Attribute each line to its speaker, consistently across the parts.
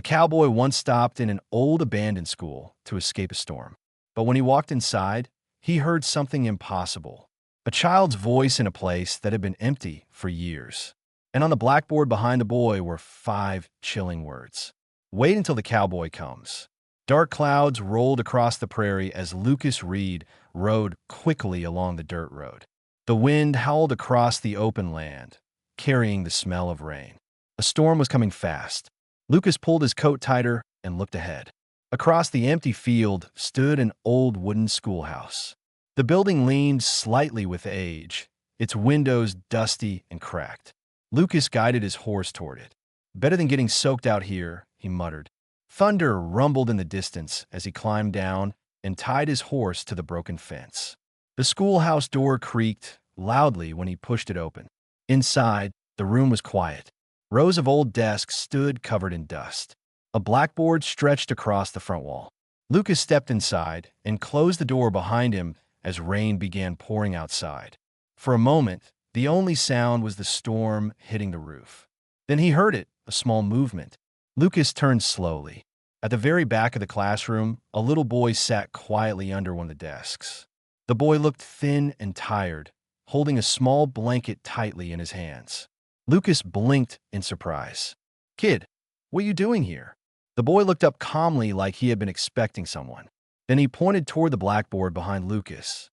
Speaker 1: cowboy once stopped in an old abandoned school to escape a storm. But when he walked inside, he heard something impossible. A child's voice in a place that had been empty for years. And on the blackboard behind the boy were 5 chilling words. Wait until the cowboy comes. Dark clouds rolled across the prairie as Lucas Reed rode quickly along the dirt road. The wind howled across the open land, carrying the smell of rain. A storm was coming fast. Lucas pulled his coat tighter and looked ahead. Across the empty field stood an old wooden schoolhouse. The building leaned slightly with age, its windows dusty and cracked. Lucas guided his horse toward it. Better than getting soaked out here, he muttered. Thunder rumbled in the distance as he climbed down and tied his horse to the broken fence. The schoolhouse door creaked loudly when he pushed it open. Inside, the room was quiet. Rows of old desks stood covered in dust. A blackboard stretched across the front wall. Lucas stepped inside and closed the door behind him as rain began pouring outside. For a moment, the only sound was the storm hitting the roof. Then he heard it, a small movement. Lucas turned slowly. At the very back of the classroom, a little boy sat quietly under one of the desks. The boy looked thin and tired, holding a small blanket tightly in his hands. Lucas blinked in surprise. "Kid, what are you doing here?" The boy looked up calmly like he had been expecting someone. Then he pointed toward the blackboard behind Lucas.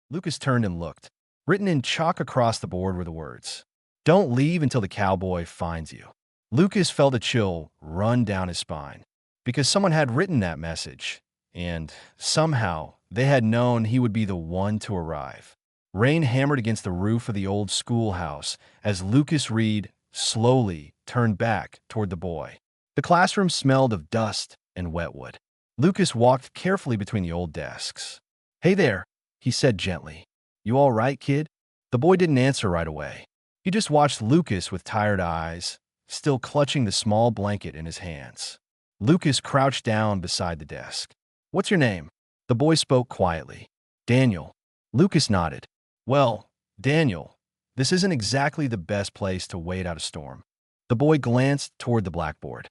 Speaker 1: Lucas turned and looked. Written in chalk across the board were the words, "Don't leave until the cowboy finds you." Lucas felt a chill run down his spine, because someone had written that message, and somehow they had known he would be the one to arrive. Rain hammered against the roof of the old schoolhouse as Lucas Reed slowly turned back toward the boy. The classroom smelled of dust and wetwood. Lucas walked carefully between the old desks. "Hey there," he said gently. "You all right, kid?" The boy didn't answer right away. He just watched Lucas with tired eyes, still clutching the small blanket in his hands. Lucas crouched down beside the desk. "What's your name?" The boy spoke quietly. "Daniel." Lucas nodded. "Well, Daniel, this isn't exactly the best place to wait out a storm." The boy glanced toward the blackboard.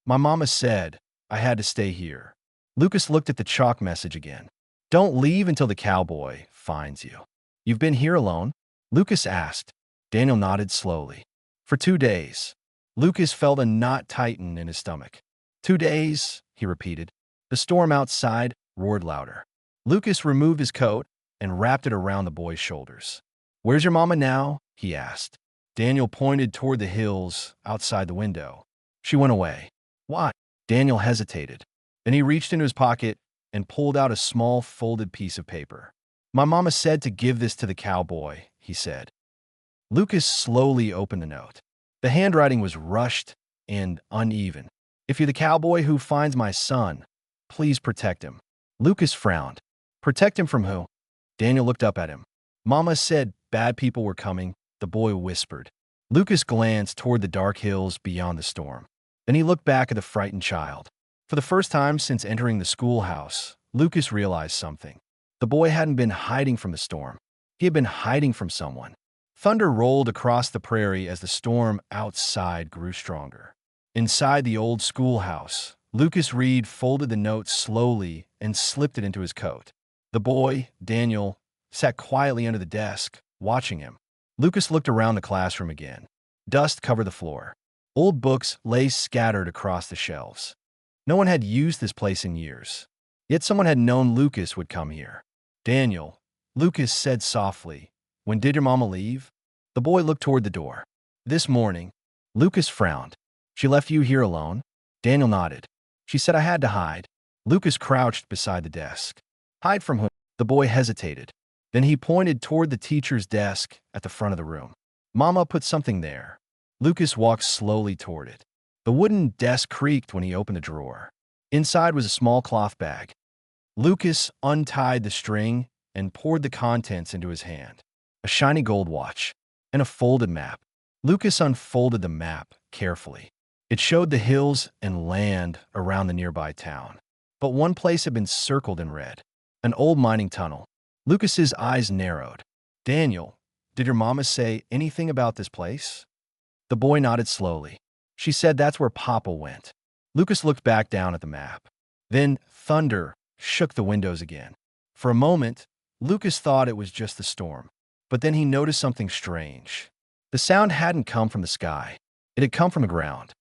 Speaker 1: "My mama said I had to stay here." Lucas looked at the chalk message again. "Don't leave until the cowboy finds you." "You've been here alone?" Lucas asked. Daniel nodded slowly. "For 2 days." Lucas felt a knot tighten in his stomach. 2 days, he repeated. The storm outside roared louder. Lucas removed his coat and wrapped it around the boy's shoulders. "Where's your mama now?" he asked. Daniel pointed toward the hills outside the window. "She went away." "Why?" Daniel hesitated. Then he reached into his pocket and pulled out a small folded piece of paper. "My mama said to give this to the cowboy," he said. Lucas slowly opened the note. The handwriting was rushed and uneven. "If you're the cowboy who finds my son, please protect him." Lucas frowned. "Protect him from who?" Daniel looked up at him. "Mama said bad people were coming," the boy whispered. Lucas glanced toward the dark hills beyond the storm. Then he looked back at the frightened child. For the first time since entering the schoolhouse, Lucas realized something. The boy hadn't been hiding from the storm. He had been hiding from someone. Thunder rolled across the prairie as the storm outside grew stronger. Inside the old schoolhouse, Lucas Reed folded the note slowly and slipped it into his coat. The boy, Daniel, sat quietly under the desk, watching him. Lucas looked around the classroom again. Dust covered the floor. Old books lay scattered across the shelves. No one had used this place in years. Yet someone had known Lucas would come here. "Daniel," Lucas said softly, "when did your mama leave?" The boy looked toward the door. "This morning." Lucas frowned. "She left you here alone?" Daniel nodded. "She said I had to hide." Lucas crouched beside the desk. "Hide from whom?" The boy hesitated. Then he pointed toward the teacher's desk at the front of the room. "Mama put something there." Lucas walked slowly toward it. The wooden desk creaked when he opened the drawer. Inside was a small cloth bag. Lucas untied the string and poured the contents into his hand. A shiny gold watch and a folded map. Lucas unfolded the map carefully. It showed the hills and land around the nearby town. But one place had been circled in red. An old mining tunnel. Lucas's eyes narrowed. "Daniel, did your mama say anything about this place?" The boy nodded slowly. "She said that's where Papa went." Lucas looked back down at the map. Then thunder shook the windows again. For a moment, Lucas thought it was just the storm. But then he noticed something strange. The sound hadn't come from the sky. It had come from the ground,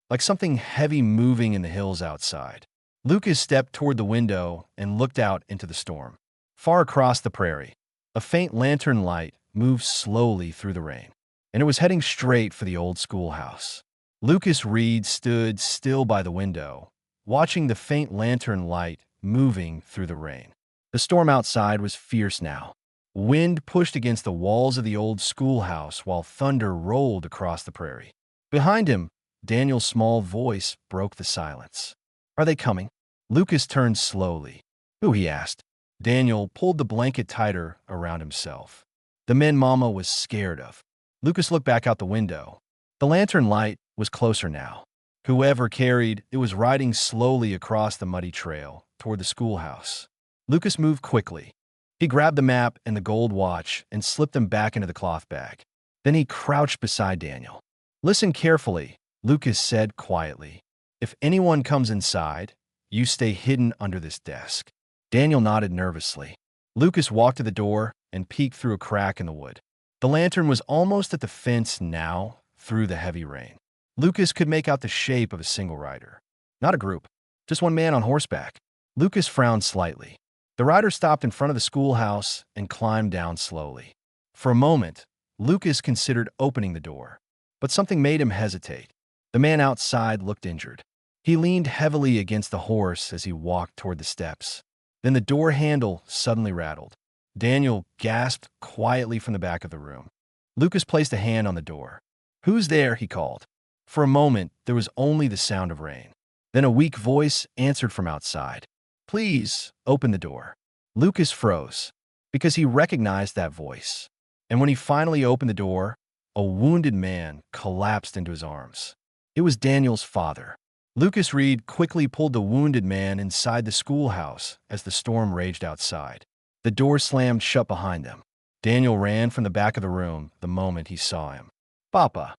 Speaker 1: like something heavy moving in the hills outside. Lucas stepped toward the window and looked out into the storm. Far across the prairie, a faint lantern light moved slowly through the rain, and it was heading straight for the old schoolhouse. Lucas Reed stood still by the window, watching the faint lantern light moving through the rain. The storm outside was fierce now. Wind pushed against the walls of the old schoolhouse while thunder rolled across the prairie. Behind him, Daniel's small voice broke the silence. "Are they coming?" Lucas turned slowly. "Who?" he asked. Daniel pulled the blanket tighter around himself. "The men Mama was scared of." Lucas looked back out the window. The lantern light was closer now. Whoever carried it was riding slowly across the muddy trail toward the schoolhouse. Lucas moved quickly. He grabbed the map and the gold watch and slipped them back into the cloth bag. Then he crouched beside Daniel. "Listen carefully," Lucas said quietly. "If anyone comes inside, you stay hidden under this desk." Daniel nodded nervously. Lucas walked to the door and peeked through a crack in the wood. The lantern was almost at the fence now, through the heavy rain. Lucas could make out the shape of a single rider. Not a group, just one man on horseback. Lucas frowned slightly. The rider stopped in front of the schoolhouse and climbed down slowly. For a moment, Lucas considered opening the door, but something made him hesitate. The man outside looked injured. He leaned heavily against the horse as he walked toward the steps. Then the door handle suddenly rattled. Daniel gasped quietly from the back of the room. Lucas placed a hand on the door. "Who's there?" he called. For a moment, there was only the sound of rain. Then a weak voice answered from outside. "Please, open the door." Lucas froze, because he recognized that voice. And when he finally opened the door, a wounded man collapsed into his arms. It was Daniel's father. Lucas Reed quickly pulled the wounded man inside the schoolhouse as the storm raged outside. The door slammed shut behind them. Daniel ran from the back of the room the moment he saw him. "Papa."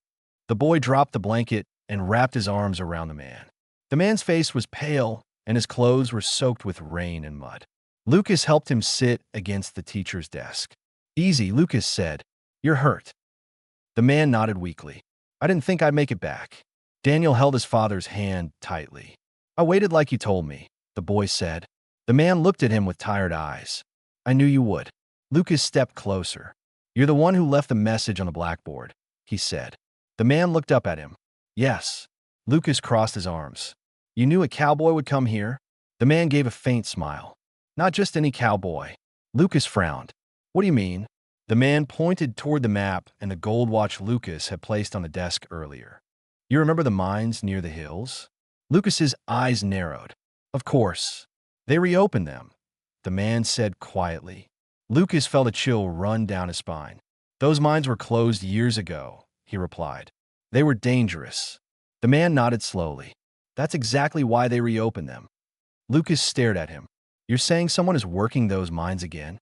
Speaker 1: The boy dropped the blanket and wrapped his arms around the man. The man's face was pale, and his clothes were soaked with rain and mud. Lucas helped him sit against the teacher's desk. "Easy," Lucas said. "You're hurt." The man nodded weakly. "I didn't think I'd make it back." Daniel held his father's hand tightly. "I waited like you told me," the boy said. The man looked at him with tired eyes. "I knew you would." Lucas stepped closer. "You're the one who left the message on the blackboard," he said. The man looked up at him. "Yes." Lucas crossed his arms. "You knew a cowboy would come here?" The man gave a faint smile. "Not just any cowboy." Lucas frowned. "What do you mean?" The man pointed toward the map and the gold watch Lucas had placed on the desk earlier. "You remember the mines near the hills?" Lucas's eyes narrowed. "Of course. They reopened them," the man said quietly. Lucas felt a chill run down his spine. "Those mines were closed years ago," he replied. "They were dangerous." The man nodded slowly. "That's exactly why they reopened them." Lucas stared at him. "You're saying someone is working those mines again?"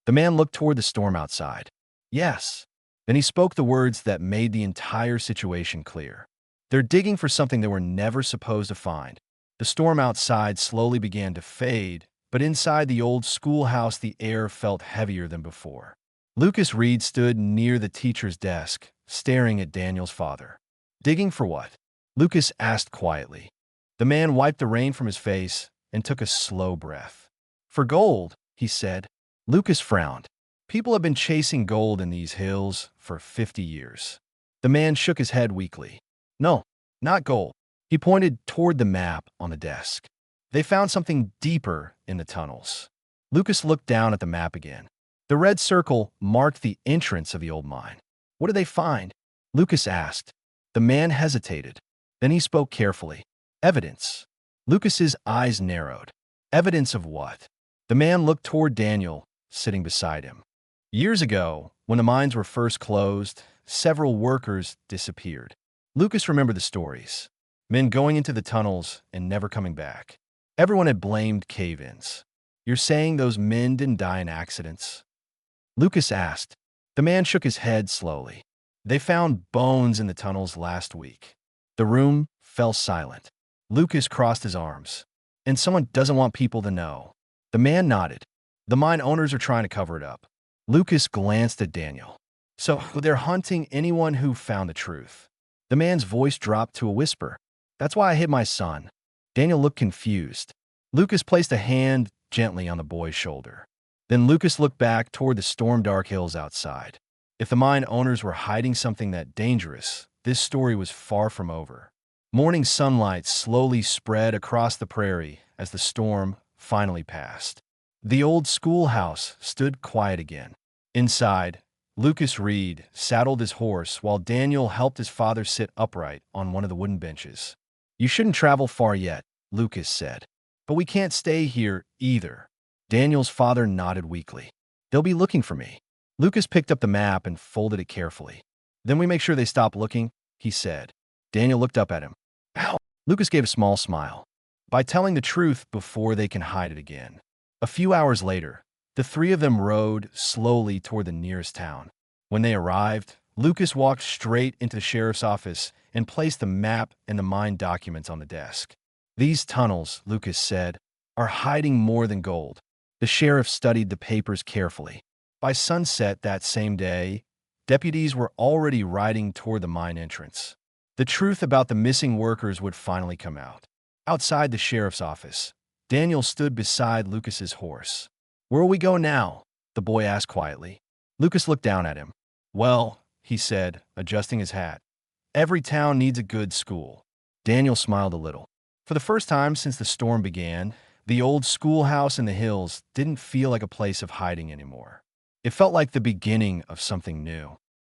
Speaker 1: The man looked toward the storm outside. "Yes." Then he spoke the words that made the entire situation clear. "They're digging for something they were never supposed to find." The storm outside slowly began to fade, but inside the old schoolhouse the air felt heavier than before. Lucas Reed stood near the teacher's desk, staring at Daniel's father. "Digging for what?" Lucas asked quietly. The man wiped the rain from his face and took a slow breath. "For gold," he said. Lucas frowned. "People have been chasing gold in these hills for 50 years. The man shook his head weakly. "No, not gold." He pointed toward the map on the desk. "They found something deeper in the tunnels." Lucas looked down at the map again. The red circle marked the entrance of the old mine. "What did they find?" Lucas asked. The man hesitated. Then he spoke carefully. "Evidence." Lucas's eyes narrowed. "Evidence of what?" The man looked toward Daniel, sitting beside him. "Years ago, when the mines were first closed, several workers disappeared." Lucas remembered the stories. Men going into the tunnels and never coming back. Everyone had blamed cave-ins. "You're saying those men didn't die in accidents?" Lucas asked. The man shook his head slowly. "They found bones in the tunnels last week." The room fell silent. Lucas crossed his arms. And someone doesn't want people to know. The man nodded. The mine owners are trying to cover it up. Lucas glanced at Daniel. So they're hunting anyone who found the truth. The man's voice dropped to a whisper. That's why I hid my son. Daniel looked confused. Lucas placed a hand gently on the boy's shoulder. Then Lucas looked back toward the storm-dark hills outside. If the mine owners were hiding something that dangerous, this story was far from over. Morning sunlight slowly spread across the prairie as the storm finally passed. The old schoolhouse stood quiet again. Inside, Lucas Reed saddled his horse while Daniel helped his father sit upright on one of the wooden benches. You shouldn't travel far yet, Lucas said. But we can't stay here either. Daniel's father nodded weakly. They'll be looking for me. Lucas picked up the map and folded it carefully. Then we make sure they stop looking, he said. Daniel looked up at him. How? Lucas gave a small smile. By telling the truth before they can hide it again. A few hours later, the three of them rode slowly toward the nearest town. When they arrived, Lucas walked straight into the sheriff's office and placed the map and the mine documents on the desk. These tunnels, Lucas said, are hiding more than gold. The sheriff studied the papers carefully. By sunset that same day, deputies were already riding toward the mine entrance. The truth about the missing workers would finally come out. Outside the sheriff's office, Daniel stood beside Lucas's horse. Where will we go now? The boy asked quietly. Lucas looked down at him. Well, he said, adjusting his hat. Every town needs a good school. Daniel smiled a little. For the first time since the storm began, the old schoolhouse in the hills didn't feel like a place of hiding anymore. It felt like the beginning of something new.